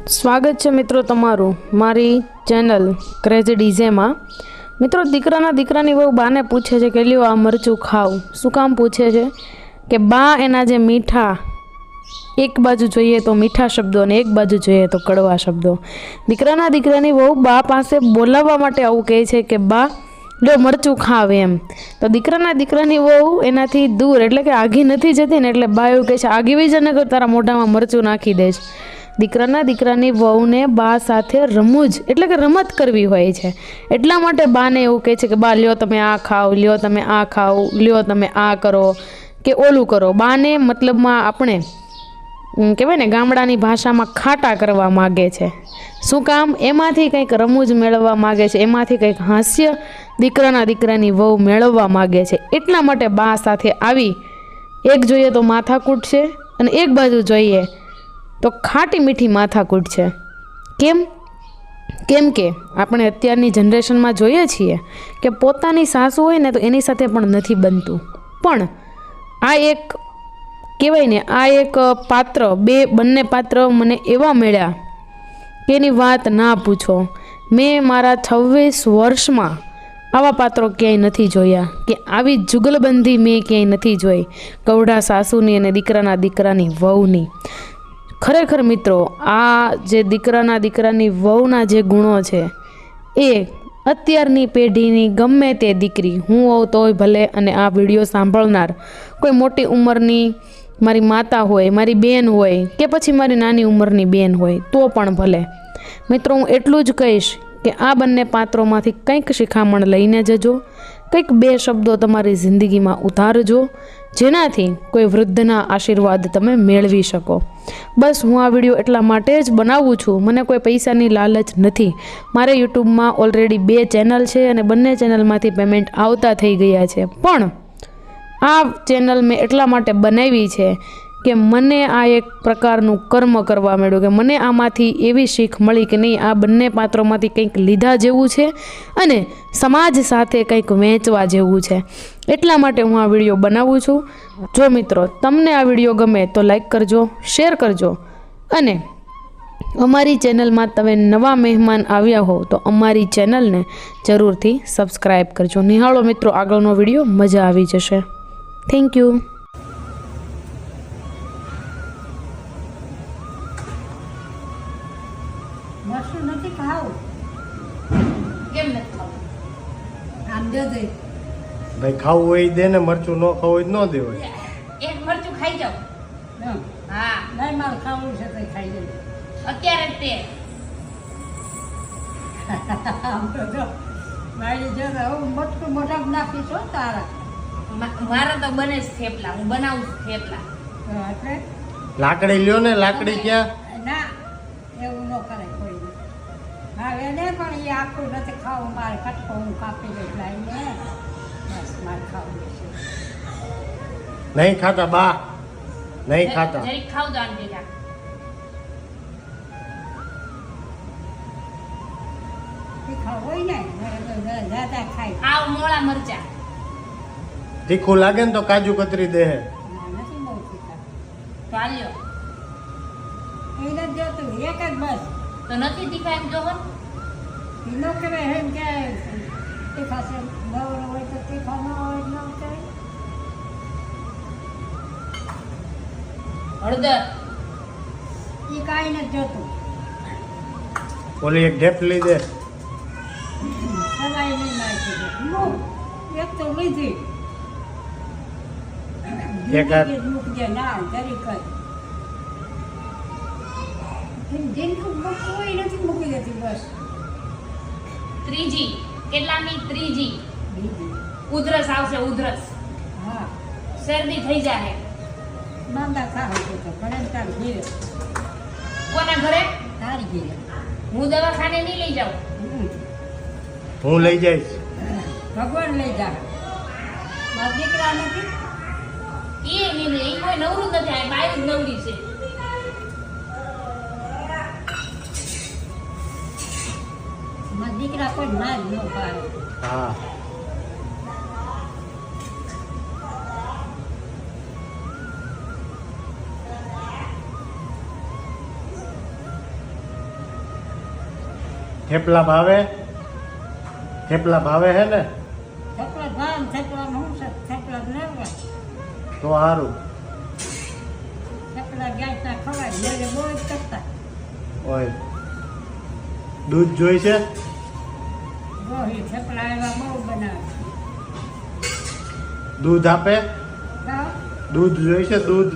સ્વાગત છે મિત્રો તમારું મારી ચેનલ ક્રેઝી ડીજેમાં। મિત્રો દીકરાની વહુ બાને પૂછે છે કે લ્યો આ મરચું ખાવ। શું કામ પૂછે છે કે બા એના જે મીઠા એક બાજુ જોઈએ તો મીઠા શબ્દો અને એક બાજુ જોઈએ તો કડવા શબ્દો। દીકરાની વહુ બા પાસે બોલાવવા માટે આવું કહે છે કે બા લ્યો મરચું ખાવ એમ। તો દીકરાની વહુ એનાથી દૂર એટલે કે આગી નથી જતી ને એટલે બા એવું કહે છે આગી વઈ જને કર તારા મોઢામાં મરચું નાખી દઈશ। દીકરાની વહુને બા સાથે રમૂજ એટલે કે રમત કરવી હોય છે એટલા માટે બાને એવું કહે છે કે બા લ્યો તમે આ ખાઓ, લ્યો તમે આ ખાઓ, લ્યો તમે આ કરો કે ઓલું કરો। બાને મતલબમાં આપણે કહેવાય ને ગામડાની ભાષામાં ખાટા કરવા માગે છે। શું કામ? એમાંથી કંઈક રમૂજ મેળવવા માગે છે, એમાંથી કંઈક હાસ્ય દીકરાની વહુ મેળવવા માગે છે એટલા માટે બા સાથે આવી એક જોઈએ તો માથાકૂટ છે અને એક બાજુ જોઈએ તો ખાટી મીઠી માથાકૂટ છે। કેમ કે આપણે અત્યારની જનરેશનમાં જોઈએ છીએ કે પોતાની સાસુ હોય ને તો એની સાથે પણ નથી બનતું, પણ આ એક કહેવાય ને આ એક પાત્ર બંને પાત્ર મને એવા મળ્યા કે એની વાત ના પૂછો। મેં મારા 26 વર્ષમાં આવા પાત્રો ક્યાંય નથી જોયા કે આવી જુગલબંધી મેં ક્યાંય નથી જોઈ કવડા સાસુની અને દીકરાની વહુની। ખરેખર મિત્રો આ જે દીકરાની વહુના જે ગુણો છે એ અત્યારની પેઢીની ગમે તે દીકરી હું હોઉં તોય ભલે અને આ વિડીયો સાંભળનાર કોઈ મોટી ઉંમરની મારી માતા હોય, મારી બેન હોય કે પછી મારી નાની ઉંમરની બેન હોય તો પણ ભલે મિત્રો હું એટલું જ કહીશ કે આ બંને પાત્રોમાંથી કંઈક શિખામણ લઈને જજો, કંઈક બે શબ્દો તમારી જિંદગીમાં ઉતારજો જેનાથી કોઈ વૃદ્ધના આશીર્વાદ તમે મેળવી શકો। બસ હું આ વિડીયો એટલા માટે જ બનાવું છું, મને કોઈ પૈસાની લાલચ નથી। મારે યુટ્યુબમાં ઓલરેડી 2 ચેનલ છે અને બંને ચેનલમાંથી પેમેન્ટ આવતા થઈ ગયા છે, પણ આ ચેનલ મેં એટલા માટે બનાવી છે કે મને આ એક પ્રકારનું કર્મ કરવા મળ્યું કે મને આમાંથી એવી શીખ મળી કે નહીં આ બંને પાત્રોમાંથી કંઈક લીધા જેવું છે અને સમાજ સાથે કંઈક વહેંચવા જેવું છે એટલા માટે હું આ વિડીયો બનાવું છું। જો મિત્રો તમને આ વિડીયો ગમે તો લાઈક કરજો, શેર કરજો અને અમારી ચેનલમાં તમે નવા મહેમાન આવ્યા હો તો અમારી ચેનલને જરૂરથી સબસ્ક્રાઈબ કરજો। નિહાળો મિત્રો આગળનો વિડીયો, મજા આવી જશે। Thank you. મરચું નથી ખાવું? કેમ નથી ખાવું? આમ દે દે ભાઈ ખાવું હોય દે ને, મરચું ન ખાવું હોય ન દેવાય। એક મરચું ખાઈ જાવ। હા નહીં મારે ખાવું છે તો ખાઈ દે। અત્યારે જ તે આમ તો જો મારી જો હું મરચું મોઢામાં નાખીશ હો તારા મારા તો બને જ થેપલા, હું બનાવું છું થેપલા। એટલે લાકડી લ્યો ને, લાકડી ક્યાં? ના એવું ન કરે કોઈ હા એને પણ એ આખું નથી ખાવું મારે કટકો હું કાપી લઈશ લાવીને બસ મારે ખાવું છે। નહીં ખાતા બા, નહીં ખાતા। જરીક ખાવ દો આંટી જા। ખાવું હોય ને દાદા ખાય આવ મોળા મરચા તીખું લાગે ને તો કાજુ કતરી દે। નથી બહુ તીખા તો આલ્યો એને જ જોતું એક જ બસ તો નથી તીખા એમ જોવો ને? નો કહેવાય એમ કે તીખા છે નવરો હોય તો તીખા ન હોય ન કહેવાય। હળદર એ કાંઈ નથી જોતું ઓલી એક ઢેફલી દે। સવાઈ નહીં નાખી દે એક તો લીધી એક આ- મૂકજે ના જરીક જ જીનકું મૂકવું હોય નથી મૂકી દેતી બસ ત્રીજી કેટલાની? ત્રીજી બીજી ઉધરસ આવશે, ઉધરસ હા શરદી થઈ જાય। માંદા ખાવું છે તો ભલે તાર ઘીરે કોના ઘરે? તારી ઘીરે હું દવાખાને નહીં લઈ જાઉં। હું લઈ જઈશ। ભગવાન લઈ જા મારા દીકરા નથી એ નહીં લે, એ કોઈ નવરું જ નથી, આ બાયું જ નવરી છે। મારા દીકરા કોઈ ના જ ન પાડે હા થેપલા ભાવે થેપલા ભાવે હે ને થેપલા ભાવ થેપલામાં શું છે થેપલા લેવા તો સારું થેપલા ગેસના ખવાય એટલે બહુ જ કરતા ઓય દૂધ જોઈશે રોહી થેપલા એવા બહુ બનાવે દૂધ આપે હા દૂધ જોઈશે દૂધ